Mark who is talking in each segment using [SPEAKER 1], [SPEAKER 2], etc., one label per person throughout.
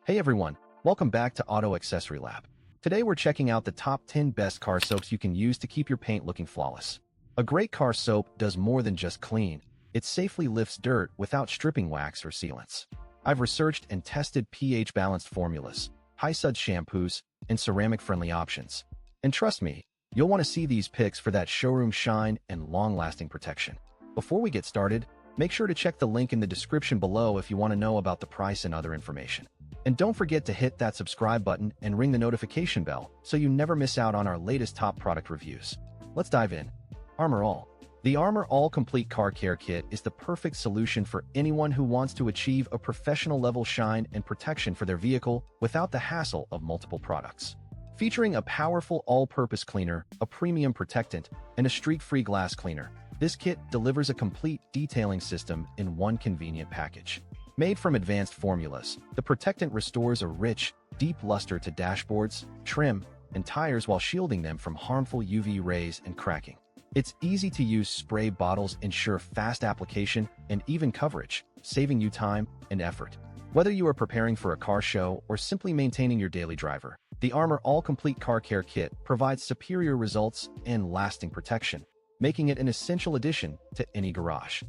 [SPEAKER 1] Hey everyone, welcome back to Auto Accessory Lab. Today we're checking out the top 10 best car soaps you can use to keep your paint looking flawless. A great car soap does more than just clean. It safely lifts dirt without stripping wax or sealants. I've researched and tested pH-balanced formulas, high-sud shampoos, and ceramic-friendly options. And trust me, you'll want to see these picks for that showroom shine and long-lasting protection. Before we get started, make sure to check the link in the description below if you want to know about the price and other information. And don't forget to hit that subscribe button and ring the notification bell so you never miss out on our latest top product reviews. Let's dive in. Armor All. The Armor All Complete Car Care Kit is the perfect solution for anyone who wants to achieve a professional level shine and protection for their vehicle without the hassle of multiple products. Featuring a powerful all-purpose cleaner, a premium protectant, and a streak-free glass cleaner, this kit delivers a complete detailing system in one convenient package. Made from advanced formulas, the protectant restores a rich, deep luster to dashboards, trim, and tires while shielding them from harmful UV rays and cracking. Its easy-to-use spray bottles ensure fast application and even coverage, saving you time and effort. Whether you are preparing for a car show or simply maintaining your daily driver, the Armor All Complete Car Care Kit provides superior results and lasting protection, making it an essential addition to any garage.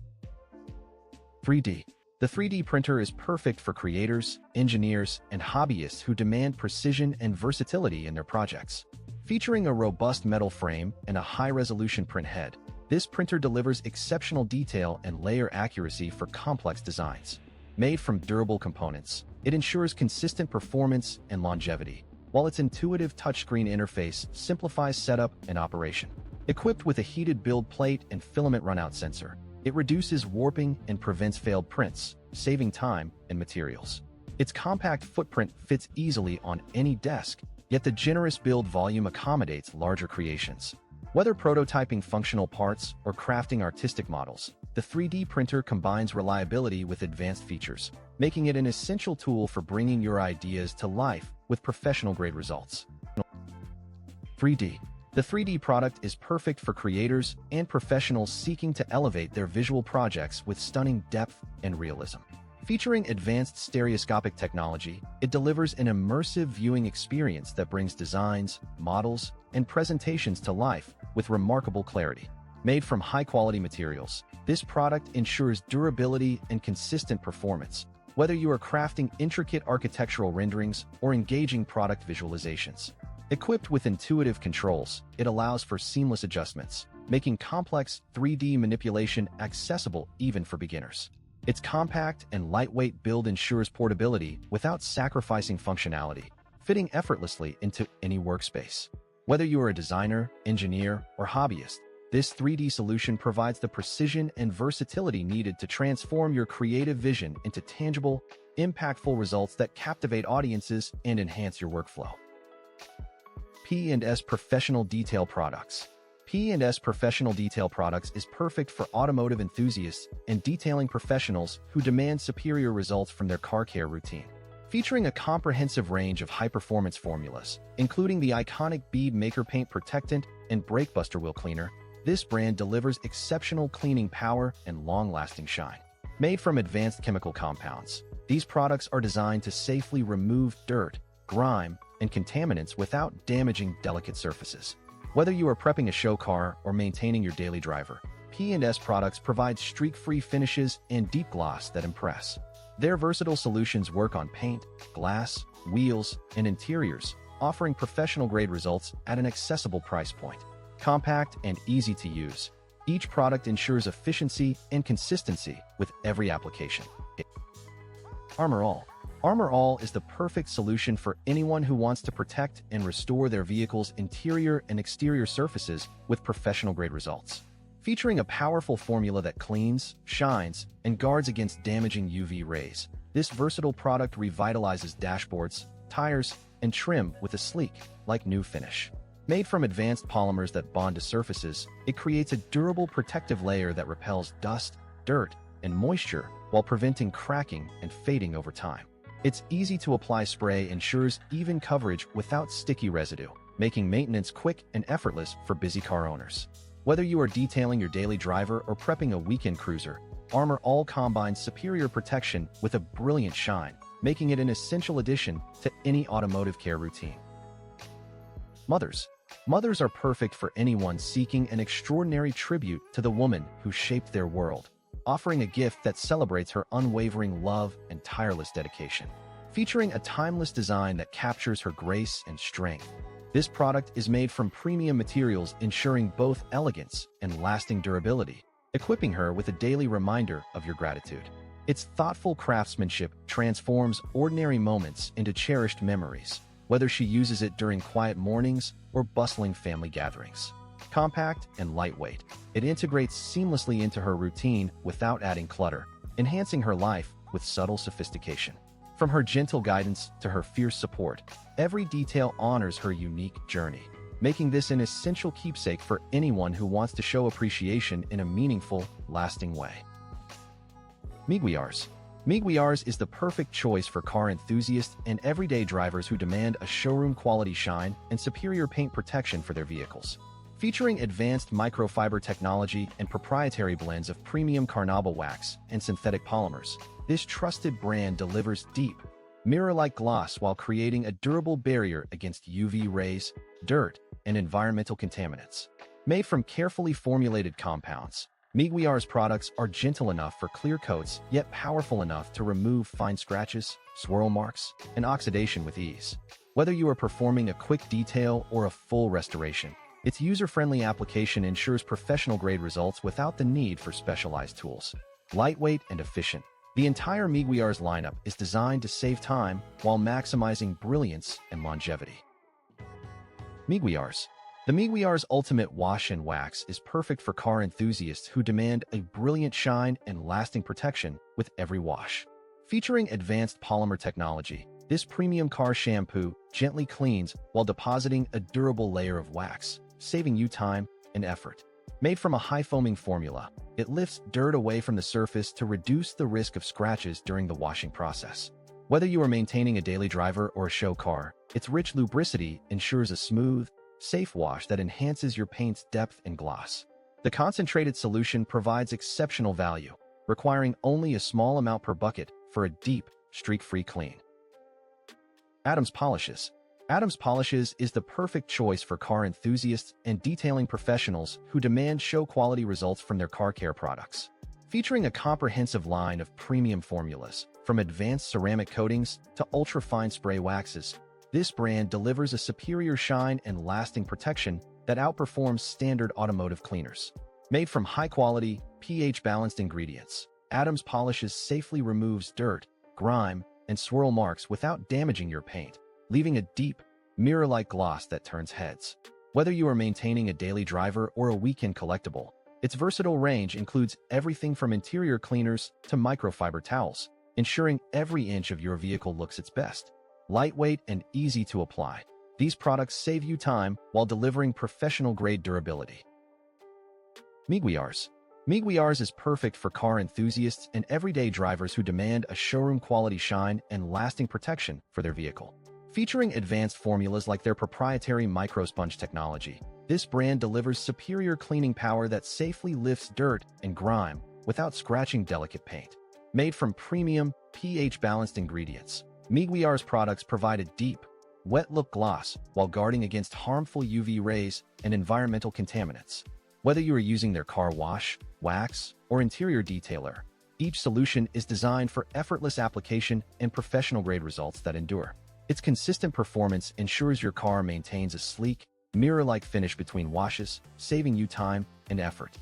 [SPEAKER 1] 3D. The 3D printer is perfect for creators, engineers, and hobbyists who demand precision and versatility in their projects. Featuring a robust metal frame and a high-resolution print head, this printer delivers exceptional detail and layer accuracy for complex designs. Made from durable components, it ensures consistent performance and longevity, while its intuitive touchscreen interface simplifies setup and operation. Equipped with a heated build plate and filament runout sensor, it reduces warping and prevents failed prints, saving time and materials. Its compact footprint fits easily on any desk, yet the generous build volume accommodates larger creations. Whether prototyping functional parts or crafting artistic models, the 3D printer combines reliability with advanced features, making it an essential tool for bringing your ideas to life with professional-grade results. 3D. The 3D product is perfect for creators and professionals seeking to elevate their visual projects with stunning depth and realism. Featuring advanced stereoscopic technology, it delivers an immersive viewing experience that brings designs, models, and presentations to life with remarkable clarity. Made from high-quality materials, this product ensures durability and consistent performance, whether you are crafting intricate architectural renderings or engaging product visualizations. Equipped with intuitive controls, it allows for seamless adjustments, making complex 3D manipulation accessible even for beginners. Its compact and lightweight build ensures portability without sacrificing functionality, fitting effortlessly into any workspace. Whether you are a designer, engineer, or hobbyist, this 3D solution provides the precision and versatility needed to transform your creative vision into tangible, impactful results that captivate audiences and enhance your workflow. P&S Professional Detail Products. P&S Professional Detail Products is perfect for automotive enthusiasts and detailing professionals who demand superior results from their car care routine. Featuring a comprehensive range of high-performance formulas, including the iconic Bead Maker Paint Protectant and Brake Buster Wheel Cleaner, this brand delivers exceptional cleaning power and long-lasting shine. Made from advanced chemical compounds, these products are designed to safely remove dirt, grime, and contaminants without damaging delicate surfaces. Whether you are prepping a show car or maintaining your daily driver, P&S products provide streak-free finishes and deep gloss that impress. Their versatile solutions work on paint, glass, wheels, and interiors, offering professional-grade results at an accessible price point. Compact and easy to use, each product ensures efficiency and consistency with every application. Armor All. Armor All is the perfect solution for anyone who wants to protect and restore their vehicle's interior and exterior surfaces with professional-grade results. Featuring a powerful formula that cleans, shines, and guards against damaging UV rays, this versatile product revitalizes dashboards, tires, and trim with a sleek, like new finish. Made from advanced polymers that bond to surfaces, it creates a durable protective layer that repels dust, dirt, and moisture while preventing cracking and fading over time. Its easy-to-apply spray ensures even coverage without sticky residue, making maintenance quick and effortless for busy car owners. Whether you are detailing your daily driver or prepping a weekend cruiser, Armor All combines superior protection with a brilliant shine, making it an essential addition to any automotive care routine. Mothers. Mothers are perfect for anyone seeking an extraordinary tribute to the woman who shaped their world, offering a gift that celebrates her unwavering love and tireless dedication. Featuring a timeless design that captures her grace and strength, this product is made from premium materials ensuring both elegance and lasting durability, equipping her with a daily reminder of your gratitude. Its thoughtful craftsmanship transforms ordinary moments into cherished memories, whether she uses it during quiet mornings or bustling family gatherings. Compact and lightweight, it integrates seamlessly into her routine without adding clutter, enhancing her life with subtle sophistication. From her gentle guidance to her fierce support, every detail honors her unique journey, making this an essential keepsake for anyone who wants to show appreciation in a meaningful, lasting way. Meguiars. Meguiars is the perfect choice for car enthusiasts and everyday drivers who demand a showroom-quality shine and superior paint protection for their vehicles. Featuring advanced microfiber technology and proprietary blends of premium carnauba wax and synthetic polymers, this trusted brand delivers deep, mirror-like gloss while creating a durable barrier against UV rays, dirt, and environmental contaminants. Made from carefully formulated compounds, Meguiar's products are gentle enough for clear coats, yet powerful enough to remove fine scratches, swirl marks, and oxidation with ease. Whether you are performing a quick detail or a full restoration, its user-friendly application ensures professional-grade results without the need for specialized tools. Lightweight and efficient, the entire Meguiar's lineup is designed to save time while maximizing brilliance and longevity. Meguiar's. The Meguiar's Ultimate Wash and Wax is perfect for car enthusiasts who demand a brilliant shine and lasting protection with every wash. Featuring advanced polymer technology, this premium car shampoo gently cleans while depositing a durable layer of wax, saving you time and effort. Made from a high-foaming formula, it lifts dirt away from the surface to reduce the risk of scratches during the washing process. Whether you are maintaining a daily driver or a show car, its rich lubricity ensures a smooth, safe wash that enhances your paint's depth and gloss. The concentrated solution provides exceptional value, requiring only a small amount per bucket for a deep, streak-free clean. Adams Polishes. Adams Polishes is the perfect choice for car enthusiasts and detailing professionals who demand show-quality results from their car care products. Featuring a comprehensive line of premium formulas, from advanced ceramic coatings to ultra-fine spray waxes, this brand delivers a superior shine and lasting protection that outperforms standard automotive cleaners. Made from high-quality, pH-balanced ingredients, Adams Polishes safely removes dirt, grime, and swirl marks without damaging your paint, leaving a deep, mirror-like gloss that turns heads. Whether you are maintaining a daily driver or a weekend collectible, its versatile range includes everything from interior cleaners to microfiber towels, ensuring every inch of your vehicle looks its best. Lightweight and easy to apply, these products save you time while delivering professional-grade durability. Meguiar's. Meguiar's is perfect for car enthusiasts and everyday drivers who demand a showroom-quality shine and lasting protection for their vehicle. Featuring advanced formulas like their proprietary microsponge technology, this brand delivers superior cleaning power that safely lifts dirt and grime without scratching delicate paint. Made from premium, pH-balanced ingredients, Meguiar's products provide a deep, wet-look gloss while guarding against harmful UV rays and environmental contaminants. Whether you are using their car wash, wax, or interior detailer, each solution is designed for effortless application and professional-grade results that endure. Its consistent performance ensures your car maintains a sleek, mirror-like finish between washes, saving you time and effort.